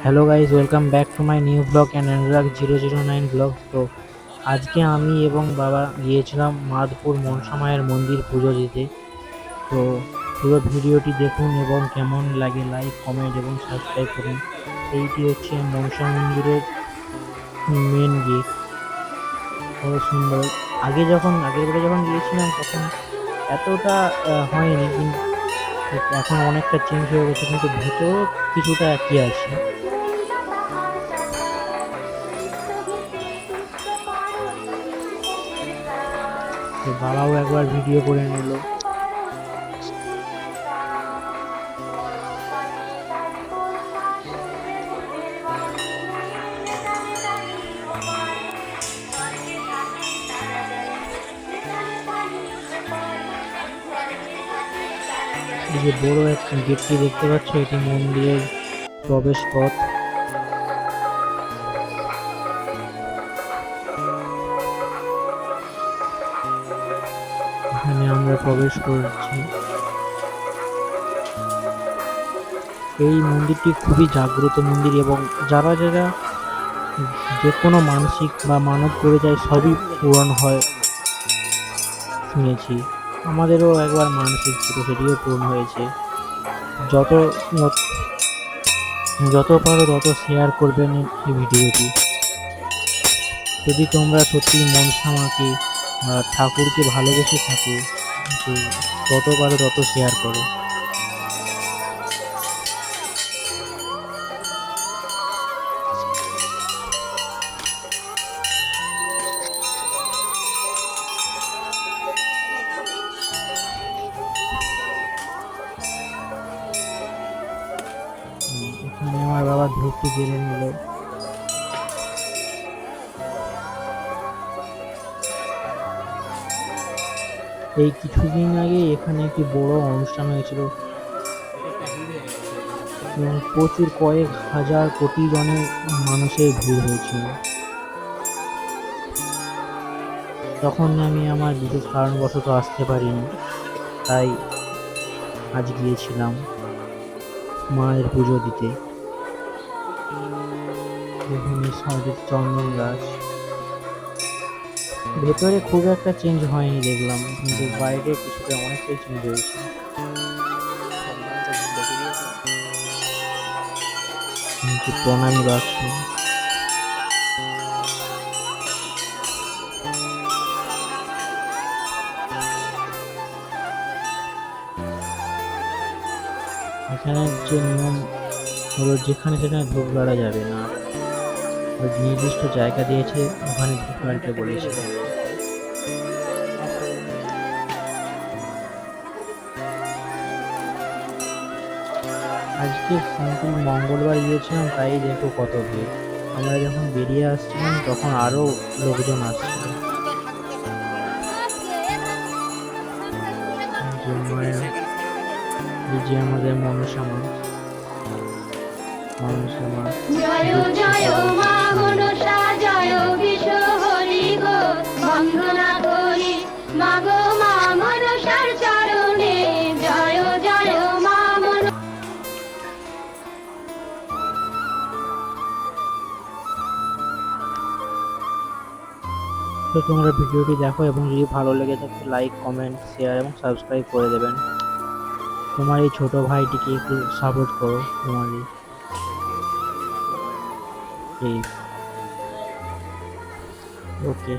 Hello guys, welcome back to my new blog and Anurag 009 blog. তো আজকে আমি এবং বাবা গিয়েছিলাম মাধপুর মনসা মায়ের মন্দির পুজো দিতে। তো পুরো ভিডিওটি দেখুন এবং কেমন লাগে লাইক, কমেন্ট এবং সাবস্ক্রাইব করুন। এইটি হচ্ছে মনসা মন্দিরের মেন গেট, কত সুন্দর। আগের বারে যখন গিয়েছিলাম তখন এতটা হয়নি, কিন্তু এখন অনেকটা চেঞ্জ হয়ে গেছে, কিন্তু ভেতরে কিছুটা একই আছে। তো বাবাও একবার ভিডিও করে নিল। এই যে বড় একটা গেটটি দেখতে পাচ্ছ, এটি মন্দিরের প্রবেশ পথ। এখানে আমরা প্রবেশ করছি। এই মন্দিরটি খুবই জাগ্রত মন্দির এবং যারা যারা যে কোনো মানসিক বা মানত করে যায় সবই পূরণ হয় শুনেছি। আমাদেরও একবার মানসিক ছিল, সেটিও পূরণ হয়েছে। যত যত পারো তত শেয়ার করবেন এই ভিডিওটি। যদি তোমরা সত্যি মনসা মাকে বা ঠাকুরকে ভালোবেসে থাকো, তো যত পারো তত শেয়ার করো। এখানে আমার বাবা ধূপটি জেলে নিল। এই কিছুদিন আগে এখানে একটি বড় অনুষ্ঠান হয়েছিল এবং প্রচুর কয়েক হাজার কোটি জনের মানুষের ভিড় হয়েছিল। তখন আমি আমার বিশেষ কারণবশত আসতে পারিনি, তাই আজ গিয়েছিলাম মায়ের পুজো দিতে। এখানে সহজের চন্দন গাছ, ভেতরে খুব একটা চেঞ্জ হয়নি দেখলাম, কিন্তু বাইরে কিছুটা অনেকটাই চেঞ্জ হয়েছে। প্রণামী বাক্স, এখানে যে নিয়ম হলো যেখানে সেখানে ধূপ গাড়া যাবে না, নির্দিষ্ট জায়গা দিয়েছে, ওখানে ধূপ গাড়তে বলেছে। আজকে সিম্পল মঙ্গলবার গিয়েছিলাম, তাই দেখো কত ভিড়। আমরা যখন বেরিয়ে আসছিলাম তখন আরো লোকজন আসছিল। এই যে আমাদের মনসা মা, জয় জয় মা মনসা, জয় বিশ্ব হরি গো, বন্দনা করি মাগো মা মনসার চরণে। জয় জয় মা তো তোমরা ভিডিওটি দেখো এবং যদি ভালো লেগে থাকে লাইক, কমেন্ট, শেয়ার এবং সাবস্ক্রাইব করে দেবেন। তোমার এই ছোট ভাইটিকে একটু সাপোর্ট করো তোমাদের, প্লিজ। ওকে।